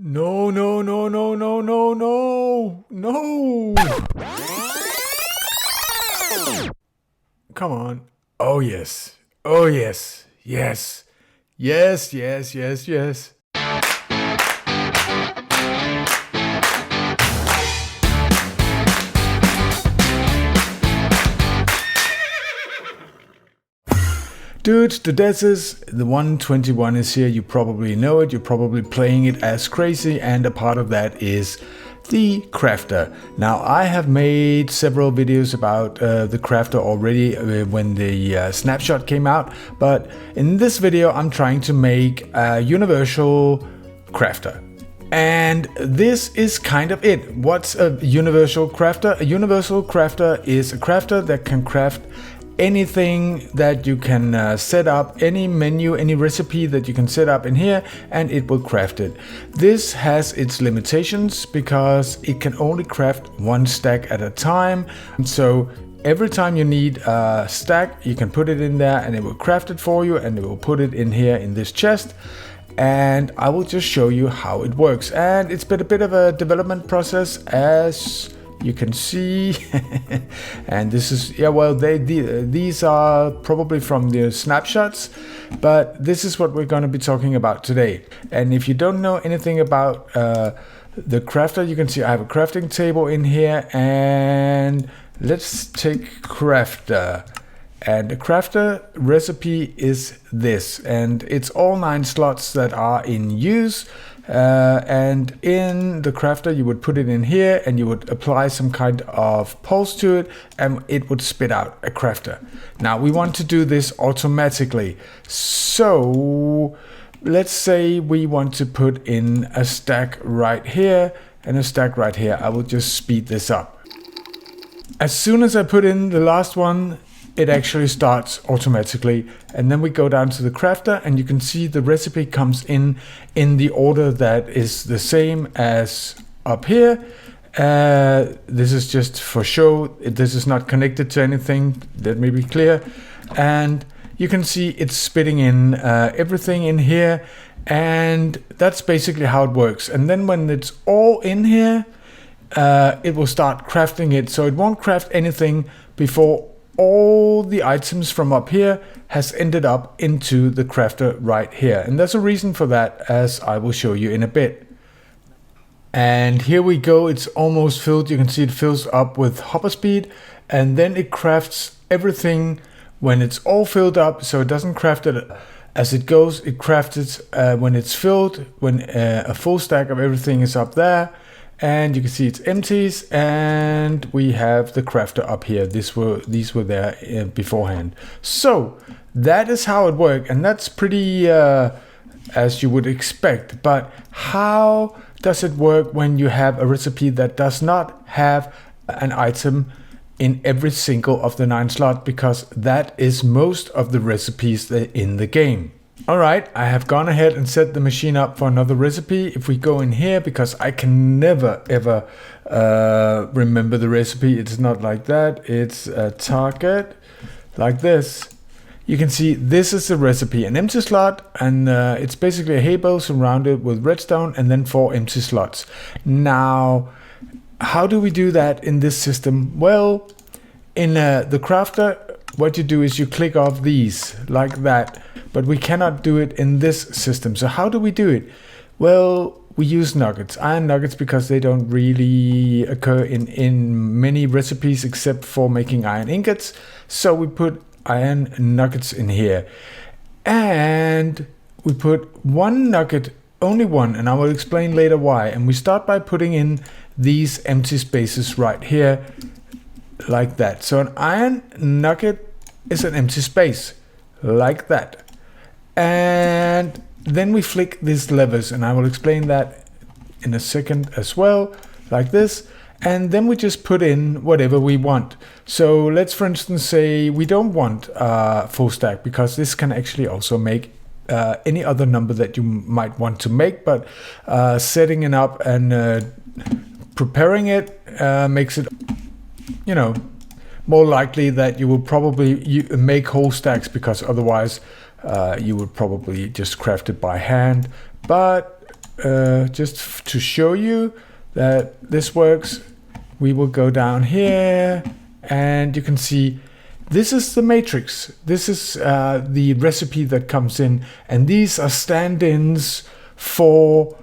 No, no, no, no, no, no, no, no. Come on. Oh, yes. Oh, yes. Yes. Yes, yes, yes, yes. Dude, the Desis, the 121 is here. You probably know it. You're probably playing it as crazy, and a part of that is the crafter. Now, I have made several videos about the crafter already when the snapshot came out, but in this video, I'm trying to make a universal crafter. And this is kind of it. What's a universal crafter? A universal crafter is a crafter that can craft anything that you can set up, any menu, any recipe that you can set up in here, and it will craft it. This has its limitations because it can only craft one stack at a time. So every time you need a stack, you can put it in there and it will craft it for you, and it will put it in here in this chest. And I will just show you how it works. And it's been a bit of a development process, as you can see. And this is, yeah, well, these are probably from the snapshots, but this is what we're going to be talking about today. And if you don't know anything about the crafter, you can see I have a crafting table in here, and let's take crafter. And the crafter recipe is this, and it's all 9 slots that are in use. And in the crafter, you would put it in here, and you would apply some kind of pulse to it, and it would spit out a crafter. Now we want to do this automatically. So let's say we want to put in a stack right here and a stack right here. I will just speed this up. As soon as I put in the last one, it actually starts automatically, and then we go down to the crafter, and you can see the recipe comes in the order that is the same as up here. This is just for show. This is not connected to anything, let me be clear. And you can see it's spitting in everything in here, and that's basically how it works. And then when it's all in here, it will start crafting it, so it won't craft anything before all the items from up here has ended up into the crafter right here. And there's a reason for that, as I will show you in a bit. And here we go, it's almost filled. You can see it fills up with hopper speed, and then it crafts everything when it's all filled up. So it doesn't craft it as it goes, it crafts it when it's filled, when a full stack of everything is up there. And you can see it's empties, and we have the crafter up here. These were there beforehand. So that is how it works, and that's pretty as you would expect. But how does it work when you have a recipe that does not have an item in every single of the 9 slots? Because that is most of the recipes in the game. Alright, I have gone ahead and set the machine up for another recipe. If we go in here, because I can never ever remember the recipe, it's not like that, it's a target like this. You can see this is the recipe, an empty slot, and it's basically a hay bale surrounded with redstone, and then 4 empty slots. Now, how do we do that in this system? Well, in the crafter, what you do is you click off these like that, but we cannot do it in this system. So how do we do it? Well, we use nuggets, iron nuggets, because they don't really occur in many recipes except for making iron ingots. So we put iron nuggets in here, and we put 1 nugget, only 1, and I will explain later why. And we start by putting in these empty spaces right here like that. So an iron nugget is an empty space like that. And then we flick these levers, and I will explain that in a second as well, like this. And then we just put in whatever we want. So let's, for instance, say we don't want full stack, because this can actually also make any other number that you might want to make, but setting it up and preparing it makes it, you know, more likely that you will probably make whole stacks, because otherwise you would probably just craft it by hand. But just to show you that this works, we will go down here and you can see this is the matrix. This is the recipe that comes in, and these are stand-ins for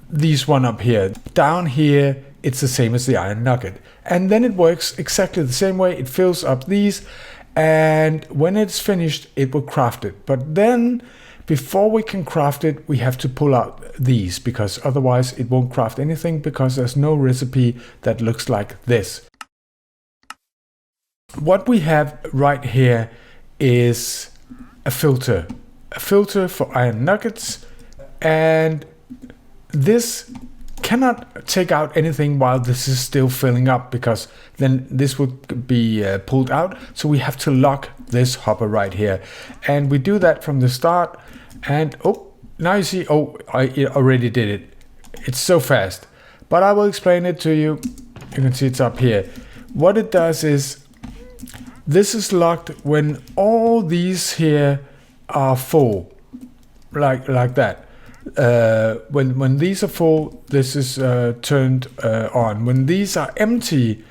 these one up here. Down here, it's the same as the iron nugget. And then it works exactly the same way. It fills up these, and when it's finished, it will craft it. But then, before we can craft it, we have to pull out these, because otherwise it won't craft anything, because there's no recipe that looks like this. What we have right here is a filter for iron nuggets, and this cannot take out anything while this is still filling up, because then this would be pulled out. So we have to lock this hopper right here, and we do that from the start. And oh, now you see, oh, I already did it. It's so fast, but I will explain it to you. You can see it's up here. What it does is, this is locked when all these here are full, like that. When these are full, this is turned on. When these are empty,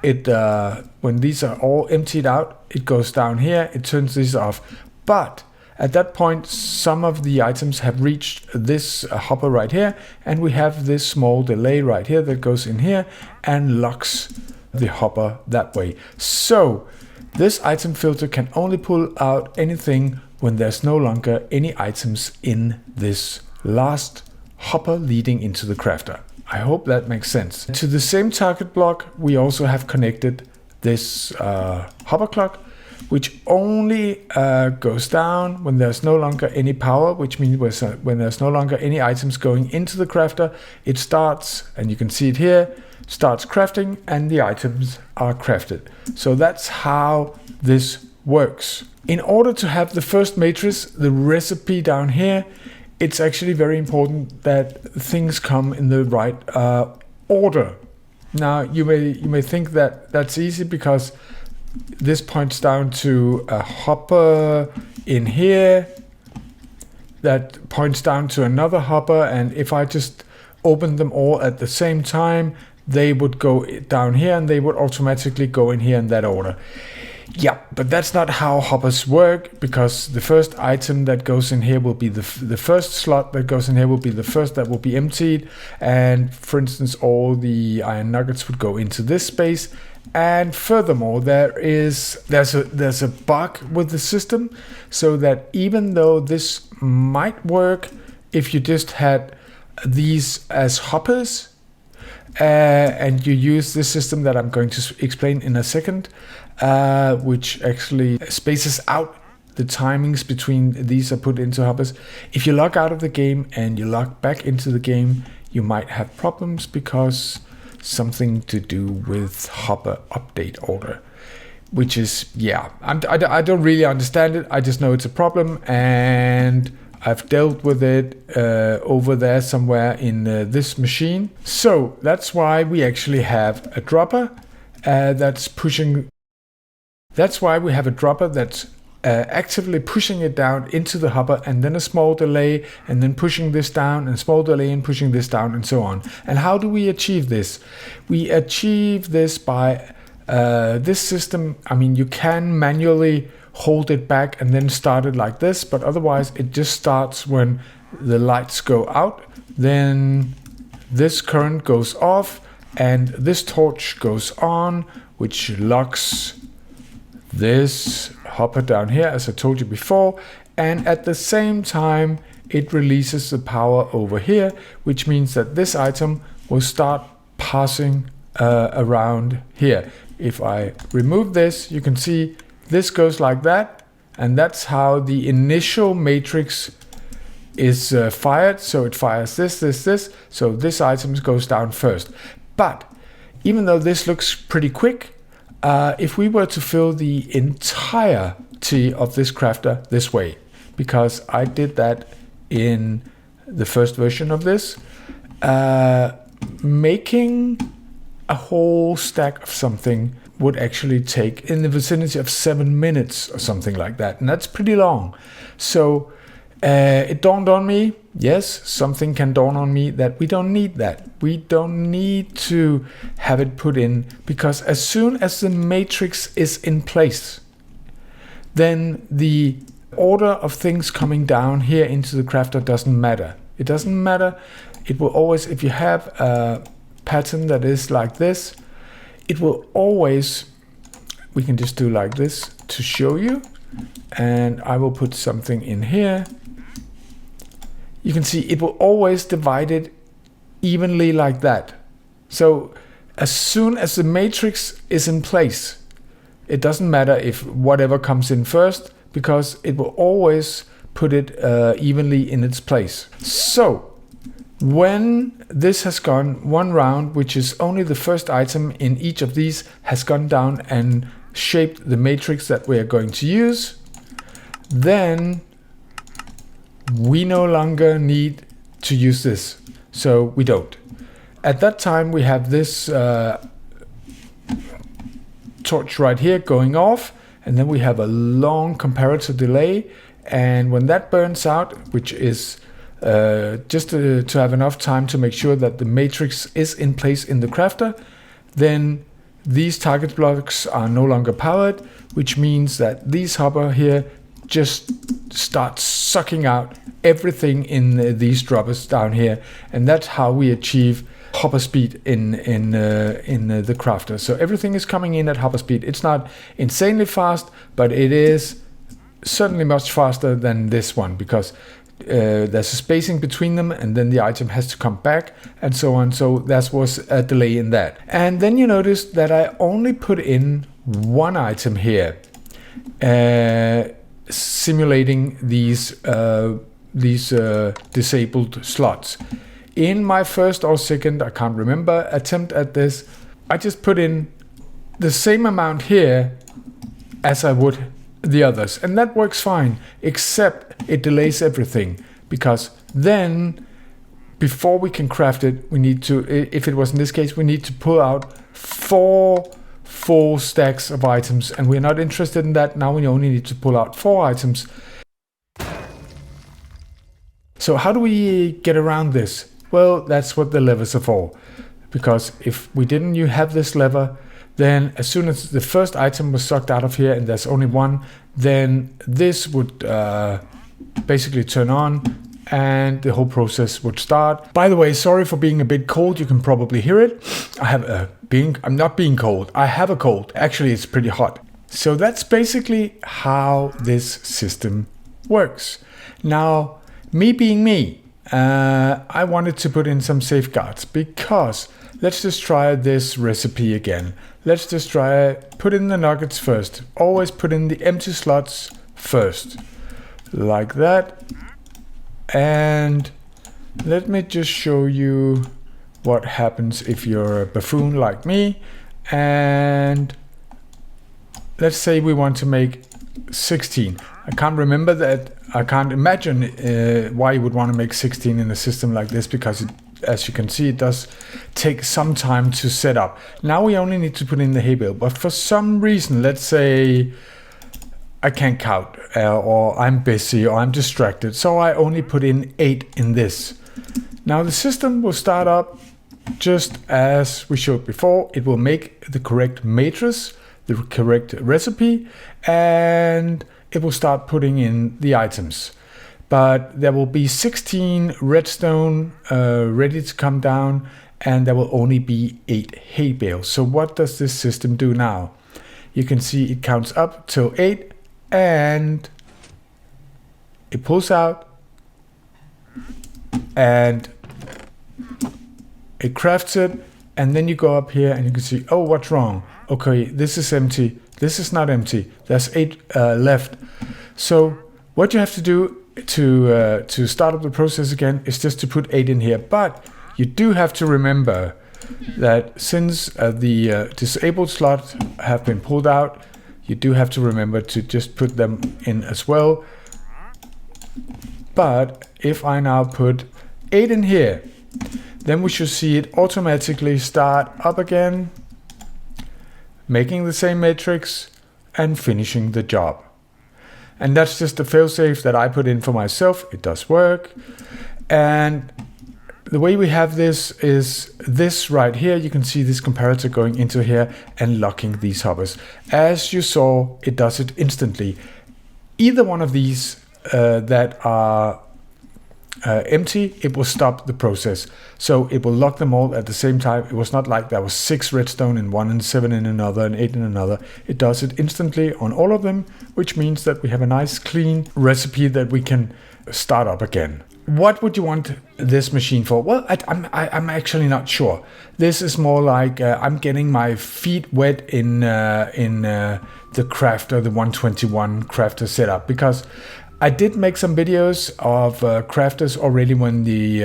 when these are all emptied out, it goes down here. It turns these off. But at that point, some of the items have reached this hopper right here, and we have this small delay right here that goes in here and locks the hopper that way. So this item filter can only pull out anything when there's no longer any items in this last hopper leading into the crafter. I hope that makes sense. To the same target block, we also have connected this hopper clock, which only goes down when there's no longer any power, which means when there's no longer any items going into the crafter, it starts, and you can see it here, starts crafting, and the items are crafted. So that's how this works. In order to have the first matrix, the recipe down here, it's actually very important that things come in the right order. Now you may think that that's easy, because this points down to a hopper in here that points down to another hopper, and if I just open them all at the same time, they would go down here and they would automatically go in here in that order. Yeah, but that's not how hoppers work, because the first item that goes in here will be the first slot that goes in here will be the first that will be emptied, and for instance all the iron nuggets would go into this space. And furthermore, there's a bug with the system, so that even though this might work if you just had these as hoppers, and you use this system that I'm going to explain in a second, which actually spaces out the timings between these are put into hoppers. If you log out of the game and you log back into the game, you might have problems, because something to do with hopper update order, which is, yeah, I don't really understand it. I just know it's a problem, and I've dealt with it over there somewhere in this machine. So that's why we actually have a dropper that's pushing. That's why we have a dropper that's actively pushing it down into the hopper, and then a small delay, and then pushing this down, and small delay and pushing this down, and so on. And how do we achieve this? We achieve this by this system. I mean, you can manually hold it back and then start it like this, but otherwise it just starts when the lights go out, then this current goes off and this torch goes on, which locks this hopper down here, as I told you before, and at the same time it releases the power over here, which means that this item will start passing around here. If I remove this, you can see this goes like that, and that's how the initial matrix is fired. So it fires this, so this item goes down first. But even though this looks pretty quick, if we were to fill the entirety of this crafter this way, because I did that in the first version of this, making a whole stack of something would actually take in the vicinity of 7 minutes or something like that, and that's pretty long. So It dawned on me, yes, something can dawn on me that we don't need that. We don't need to have it put in, because as soon as the matrix is in place, then the order of things coming down here into the crafter doesn't matter. It doesn't matter. It will always, if you have a pattern that is like this, it will always, we can just do like this to show you, and I will put something in here. You can see it will always divide it evenly like that. So as soon as the matrix is in place, it doesn't matter if whatever comes in first, because it will always put it evenly in its place. So when this has gone one round, which is only the first item in each of these has gone down and shaped the matrix that we are going to use, then we no longer need to use this. So we don't. At that time we have this torch right here going off, and then we have a long comparator delay, and when that burns out, which is just to have enough time to make sure that the matrix is in place in the crafter, then these target blocks are no longer powered, which means that these hopper here just start sucking out everything in these droppers down here, and that's how we achieve hopper speed in the crafter. So everything is coming in at hopper speed. It's not insanely fast, but it is certainly much faster than this one, because there's a spacing between them, and then the item has to come back and so on. So that was a delay in that. And then you notice that I only put in one item here, simulating these disabled slots. In my first or second, I can't remember, attempt at this, I just put in the same amount here as I would the others, and that works fine, except it delays everything, because then before we can craft it, we need to, if it was in this case, we need to pull out 4 full stacks of items, and we're not interested in that. Now we only need to pull out 4 items. So how do we get around this? Well, that's what the levers are for, because if we didn't have this lever, then as soon as the first item was sucked out of here and there's only one, then this would basically turn on and the whole process would start. By the way, sorry for being a bit cold. You can probably hear it. I'm not being cold. I have a cold. Actually, it's pretty hot. So that's basically how this system works. Now, me being me, I wanted to put in some safeguards, because let's just try this recipe again. Let's just try put in the nuggets first. Always put in the empty slots first, like that. And let me just show you what happens if you're a buffoon like me. And let's say we want to make 16. I can't remember that. I can't imagine why you would want to make 16 in a system like this, because as you can see, it does take some time to set up. Now we only need to put in the hay bale, but for some reason, let's say I can't count, or I'm busy, or I'm distracted, so I only put in 8 in this. Now the system will start up just as we showed before. It will make the correct matrix, the correct recipe, and it will start putting in the items. But there will be 16 redstone ready to come down, and there will only be 8 hay bales. So what does this system do now? You can see it counts up till 8, and it pulls out, and it crafts it, and then you go up here and you can see, oh, what's wrong? Okay, this is empty. This is not empty. There's 8 left. So what you have to do to start up the process again is just to put 8 in here. But you do have to remember that since the disabled slots have been pulled out, you do have to remember to just put them in as well. But if I now put 8 in here, then we should see it automatically start up again, making the same matrix and finishing the job. And that's just the failsafe that I put in for myself. It does work. And the way we have this is this right here. You can see this comparator going into here and locking these hoppers. As you saw, it does it instantly. Either one of these that are empty, it will stop the process. So it will lock them all at the same time. It was not like there was 6 redstone in one and 7 in another and 8 in another. It does it instantly on all of them, which means that we have a nice clean recipe that we can start up again. What would you want this machine for? Well, I'm actually not sure. This is more like I'm getting my feet wet in the crafter, the 121 crafter setup, because I did make some videos of crafters already when the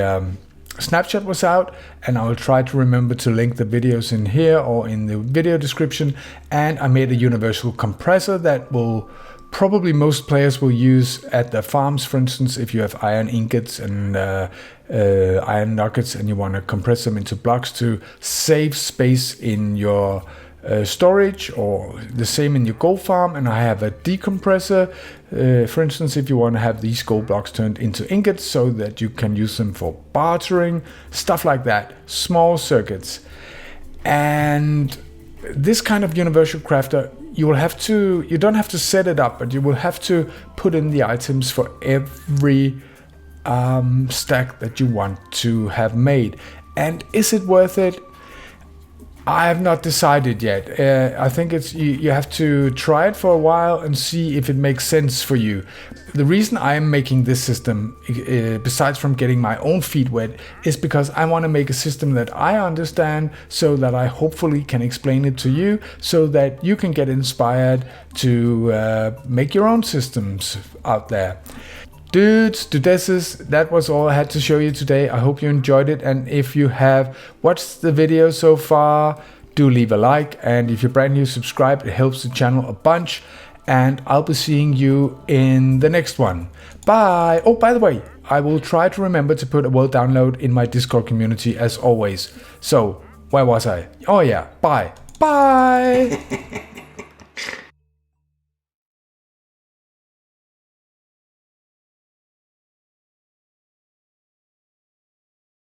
snapshot was out, and I will try to remember to link the videos in here or in the video description. And I made a universal compressor that will probably most players will use at their farms. For instance, if you have iron ingots and iron nuggets and you want to compress them into blocks to save space in your storage, or the same in your gold farm. And I have a decompressor, for instance, if you want to have these gold blocks turned into ingots so that you can use them for bartering, stuff like that, small circuits. And this kind of universal crafter, you don't have to set it up, but you will have to put in the items for every stack that you want to have made. And is it worth it? I have not decided yet. I think you have to try it for a while and see if it makes sense for you. The reason I am making this system, besides from getting my own feet wet, is because I want to make a system that I understand, so that I hopefully can explain it to you, so that you can get inspired to make your own systems out there. Dudes, dudesses, that was all I had to show you today. I hope you enjoyed it, and if you have watched the video so far, do leave a like, and if you're brand new, subscribe. It helps the channel a bunch, and I'll be seeing you in the next one. Bye! Oh, by the way, I will try to remember to put a world download in my Discord community as always. So, where was I? Oh yeah, bye! Bye!